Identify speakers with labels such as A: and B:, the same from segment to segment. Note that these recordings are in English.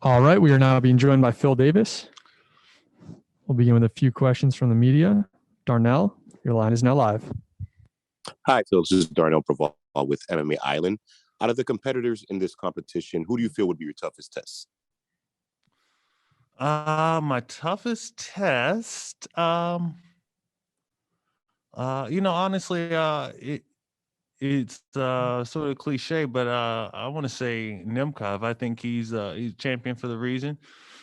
A: All right, we are now being joined by Phil Davis. We'll begin with a few questions from the media. Darnell, your line is now live.
B: Hi, Phil. This is Darnell Praval with MMA Island. Out of the competitors in this competition, who do you feel would be your toughest test?
C: My toughest test, honestly, it's sort of cliche, but I want to say Nemkov. I think he's a champion for the reason.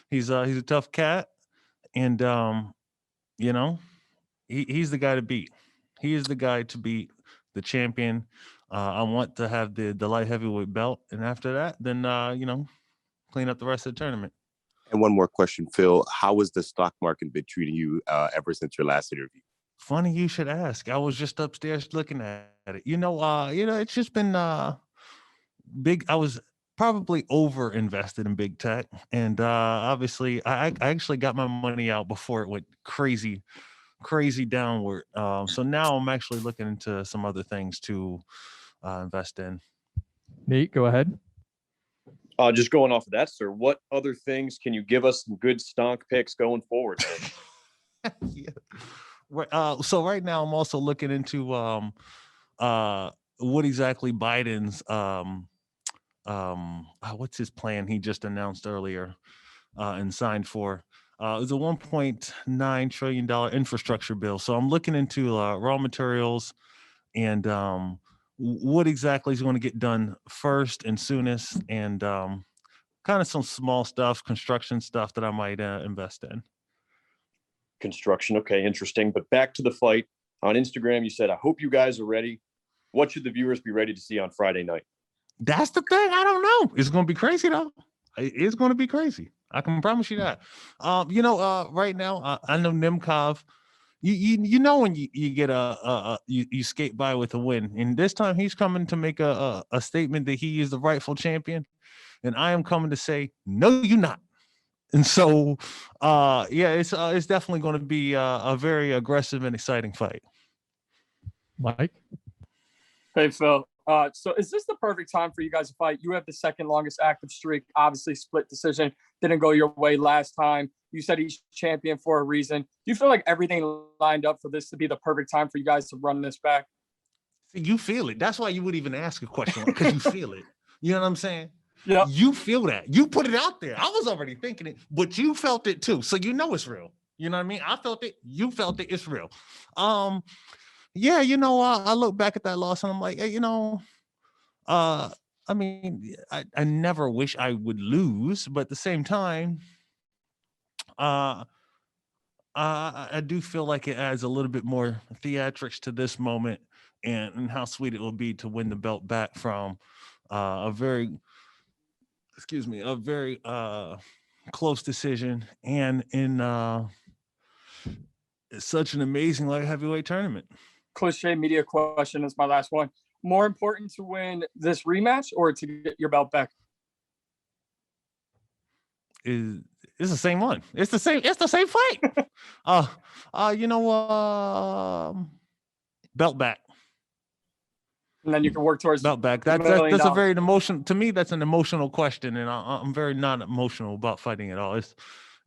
C: He's a tough cat, and he's the guy to beat. He is the guy to beat, the champion. I want to have the light heavyweight belt, and after that, then clean up the rest of the tournament.
B: And one more question, Phil. How has the stock market been treating you ever since your last interview?
C: Funny you should ask. I was just upstairs looking at it. It's just been big. I was probably over invested in big tech, and obviously, I actually got my money out before it went crazy downward. So now I'm actually looking into some other things to invest in.
A: Nate, go ahead.
D: Just going off of that, sir, what other things can you give us some good stonk picks going forward?
C: Yeah. So right now I'm also looking into what exactly Biden's what's his plan he just announced earlier and signed for. It was a $1.9 trillion infrastructure bill. So I'm looking into raw materials and what exactly is going to get done first and soonest, and kind of some small stuff, construction stuff that I might invest in.
D: Construction. Okay, interesting. But back to the fight. On Instagram, you said, I hope you guys are ready. What should the viewers be ready to see on Friday night?
C: That's the thing. I don't know. It's going to be crazy, though. It's going to be crazy. I can promise you that. Right now, I know Nemkov. You know when you get you skate by with a win, and this time he's coming to make a statement that he is the rightful champion, and I am coming to say, no, you're not. And so, it's definitely going to be a very aggressive and exciting fight.
A: Mike?
E: Hey, Phil. So is this the perfect time for you guys to fight? You have the second longest active streak, obviously split decision. Didn't go your way last time. You said he's champion for a reason. Do you feel like everything lined up for this to be the perfect time for you guys to run this back?
C: See, you feel it. That's why you would even ask a question, because you feel it. You know what I'm saying?
E: Yeah.
C: You feel that. You put it out there. I was already thinking it, but you felt it too. So you know it's real. You know what I mean? I felt it. You felt it. It's real. I look back at that loss and I'm like, hey, I never wish I would lose, but at the same time, I do feel like it adds a little bit more theatrics to this moment, and how sweet it will be to win the belt back from a very close decision, and in such an amazing light heavyweight tournament.
E: Cliche media question is my last one. More important to win this rematch or to get your belt back?
C: It's the same one. It's the same fight. Belt back.
E: And then you can work towards
C: belt back. That's a very emotional, to me, that's an emotional question, and I'm very not emotional about fighting at all.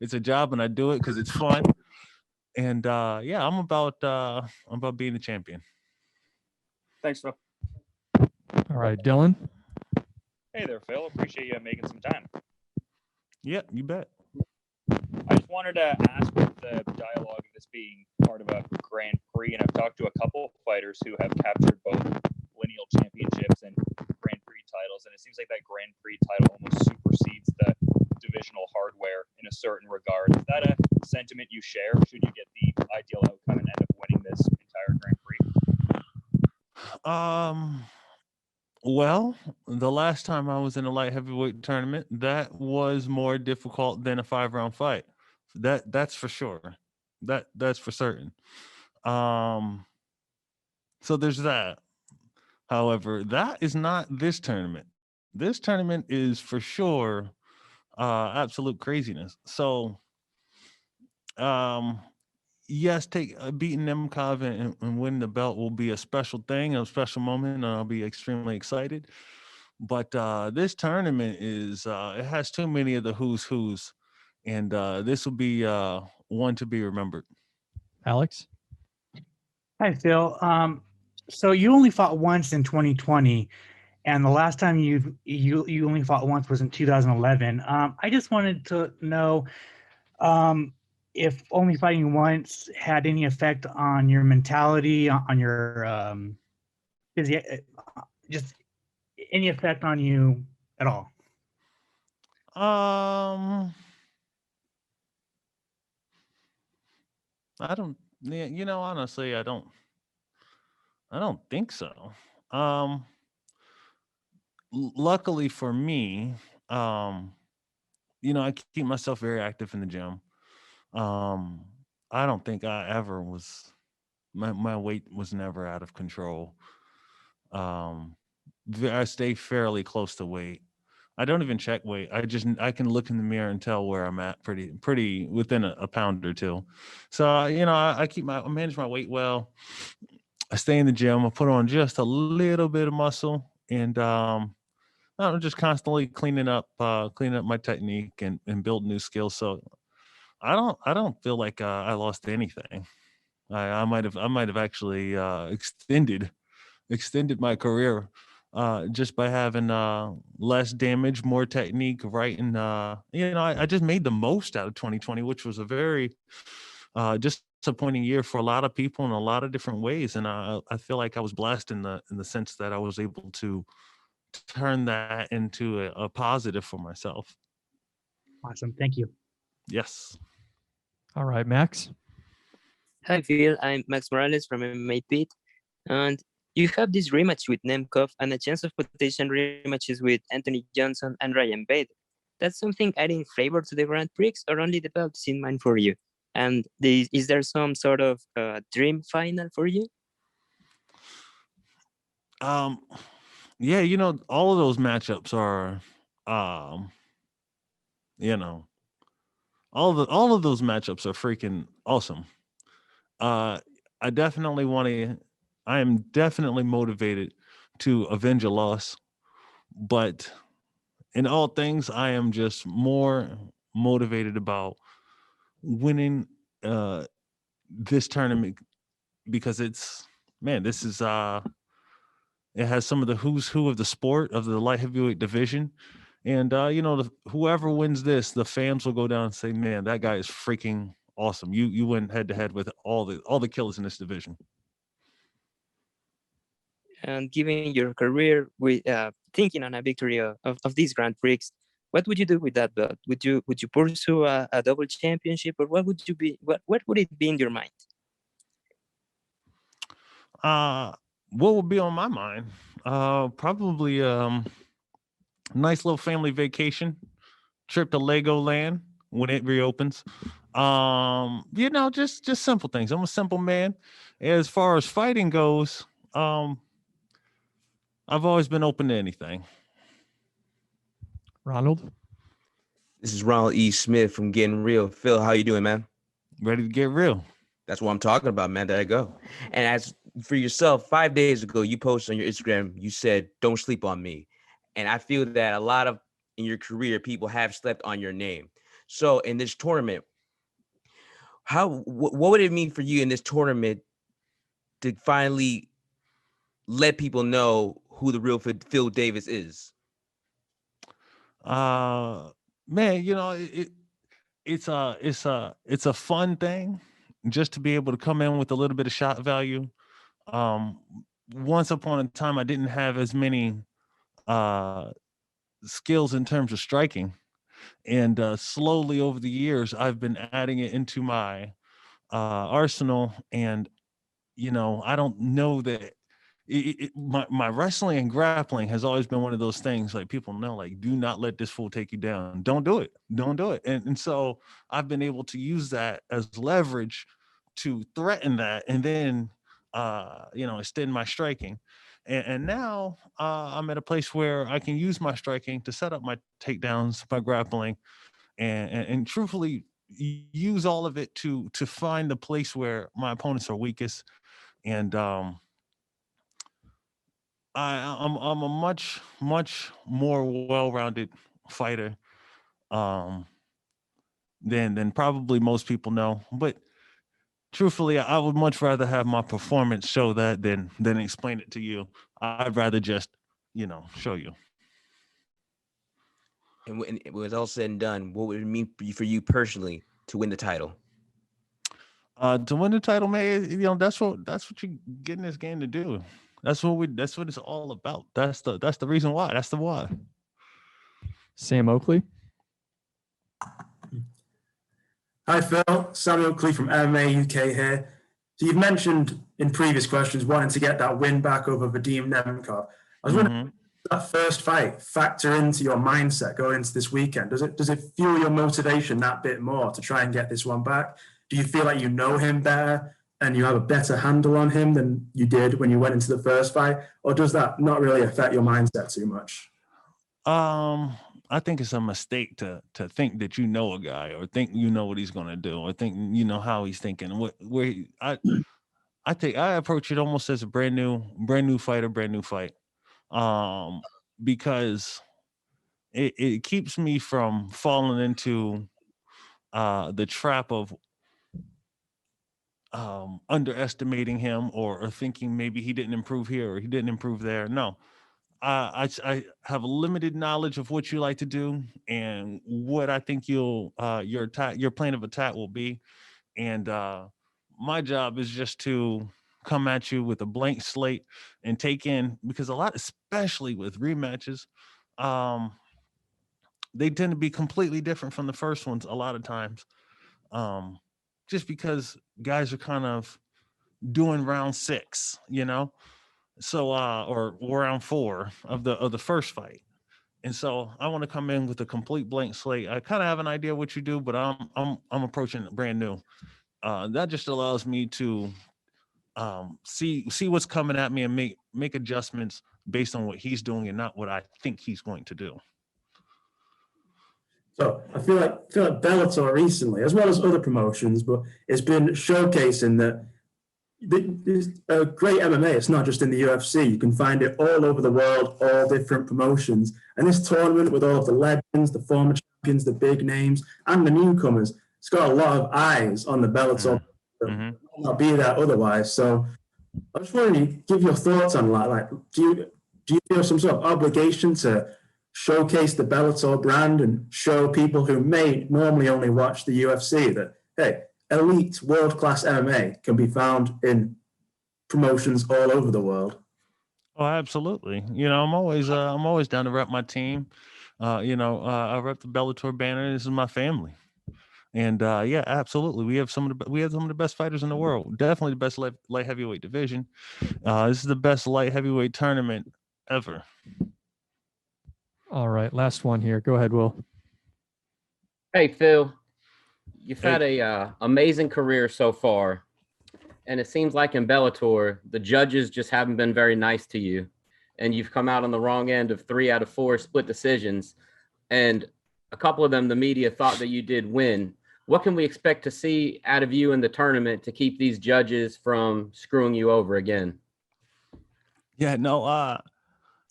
C: It's a job, and I do it because it's fun. And I'm about being the champion.
E: Thanks, Phil.
A: All right, Dylan.
F: Hey there, Phil. Appreciate you making some time.
C: Yeah, you bet.
F: I just wanted to ask, with the dialogue of this being part of a Grand Prix, and I've talked to a couple of fighters who have captured both lineal championships and Grand Prix titles, and it seems like that Grand Prix title almost supersedes the divisional hardware in a certain regard. Is that a sentiment you share? Should you get the ideal outcome and end up winning this entire Grand Prix?
C: Well, the last time I was in a light heavyweight tournament, that was more difficult than a 5-round fight. That's for sure. That's for certain. So there's that. However, that is not this tournament. This tournament is for sure absolute craziness. So yes, beating Nemkov and winning the belt will be a special thing, a special moment, and I'll be extremely excited. But this tournament is it has too many of the who's, and this will be one to be remembered.
A: Alex?
G: Hi, Phil. So you only fought once in 2020, and the last time you only fought once was in 2011. I just wanted to know if only fighting once had any effect on your mentality, on your just any effect on you at all.
C: I don't, honestly, I don't think so. Luckily for me, I keep myself very active in the gym. I don't think I ever was, my weight was never out of control. I stay fairly close to weight. I don't even check weight. I can look in the mirror and tell where I'm at pretty within a pound or two. So, I manage my weight well. I stay in the gym. I put on just a little bit of muscle, and I'm just constantly cleaning up my technique and build new skills. So I don't feel like I lost anything. I might have actually extended my career just by having less damage, more technique, right? And I just made the most out of 2020, which was a very disappointing year for a lot of people in a lot of different ways. And I feel like I was blessed in the sense that I was able to turn that into a positive for myself.
G: Awesome. Thank you.
C: Yes.
A: All right, Max.
H: Hi, Phil. I'm Max Morales from MMA Pit, and you have this rematch with Nemkov and a chance of potential rematches with Anthony Johnson and Ryan Bader. That's something adding flavor to the Grand Prix, or only the belts in mind for you? And is there some sort of dream final for you?
C: Yeah, all of those matchups are, all of those matchups are freaking awesome. I am definitely motivated to avenge a loss, but in all things, I am just more motivated about winning this tournament, because this is it has some of the who's who of the sport, of the light heavyweight division. And whoever wins this, the fans will go down and say, man, that guy is freaking awesome. You went head to head with all the killers in this division.
H: And given your career with thinking on a victory of these Grand Prix, what would you do with that belt? Would you pursue a double championship, or what would it be in your mind?
C: What would be on my mind? Probably nice little family vacation, trip to Legoland when it reopens. Just simple things. I'm a simple man. As far as fighting goes, I've always been open to anything.
A: Ronald?
I: This is Ronald E. Smith from Getting Real. Phil, how you doing, man?
C: Ready to get real.
I: That's what I'm talking about, man. There you go. And as for yourself, 5 days ago, you posted on your Instagram, you said, don't sleep on me. And I feel that a lot of in your career, people have slept on your name. So in this tournament, what would it mean for you in this tournament to finally let people know who the real Phil Davis is?
C: Man, it's a fun thing just to be able to come in with a little bit of shot value. Once upon a time, I didn't have as many skills in terms of striking, and slowly over the years, I've been adding it into my arsenal. And I don't know that my wrestling and grappling has always been one of those things, like, people know, like, do not let this fool take you down. Don't do it. And so I've been able to use that as leverage to threaten that, and then extend my striking. And now I'm at a place where I can use my striking to set up my takedowns, my grappling, and truthfully use all of it to find the place where my opponents are weakest. And I'm a much more well-rounded fighter than probably most people know. But truthfully, I would much rather have my performance show that than explain it to you. I'd rather just, show you.
I: And when it was all said and done, what would it mean for you personally to win the title?
C: To win the title, man, that's what you get in this game to do. That's what it's all about. That's the reason why. That's the why.
A: Sam Oakley.
J: Hi, Phil. Sam Oakley from MMA UK here. So you've mentioned in previous questions wanting to get that win back over Vadim Nemkov. I was wondering, that first fight factor into your mindset going into this weekend? Does it fuel your motivation that bit more to try and get this one back? Do you feel like you know him better and you have a better handle on him than you did when you went into the first fight? Or does that not really affect your mindset too much?
C: I think it's a mistake to think that you know a guy or think you know what he's going to do or think you know how he's thinking. I approach it almost as a brand new fighter, brand new fight. Because it keeps me from falling into the trap of underestimating him or thinking maybe he didn't improve here or he didn't improve there. No, I have a limited knowledge of what you like to do and what I think your plan of attack will be. And my job is just to come at you with a blank slate and take in, because especially with rematches, they tend to be completely different from the first ones a lot of times. Just because guys are kind of doing round 6, so or round 4 of the first fight. And so I want to come in with a complete blank slate. I kind of have an idea what you do, but I'm approaching it brand new. That just allows me to see what's coming at me and make adjustments based on what he's doing and not what I think he's going to do.
J: So I feel like Bellator recently, as well as other promotions, but it's been showcasing that there's a great MMA. It's not just in the UFC. You can find it all over the world, all different promotions. And this tournament with all of the legends, the former champions, the big names, and the newcomers, it's got a lot of eyes on the Bellator.
C: Mm-hmm.
J: Might not be there otherwise. So I just wanted to give your thoughts on like do you feel some sort of obligation to showcase the Bellator brand and show people who may normally only watch the UFC that, hey, elite world-class MMA can be found in promotions all over the world?
C: Oh, absolutely. I'm always down to rep my team. I rep the Bellator banner. This is my family. And yeah, absolutely. We have some of the best fighters in the world. Definitely the best light heavyweight division. This is the best light heavyweight tournament ever.
A: All right, last one here. Go ahead, Will.
K: Hey, Phil. You've had a amazing career so far, and it seems like in Bellator, the judges just haven't been very nice to you, and you've come out on the wrong end of 3 out of 4 split decisions, and a couple of them, the media thought that you did win. What can we expect to see out of you in the tournament to keep these judges from screwing you over again?
C: Yeah, no, I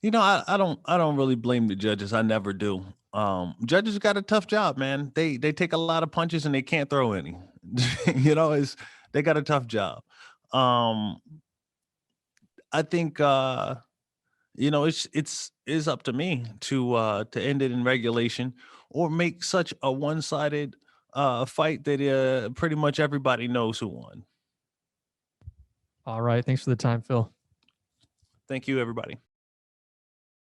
C: don't really blame the judges. I never do. Judges got a tough job, man. They take a lot of punches and they can't throw any. They got a tough job. I think it's up to me to end it in regulation or make such a one-sided fight that pretty much everybody knows who won.
A: All right, thanks for the time, Phil.
C: Thank you, everybody.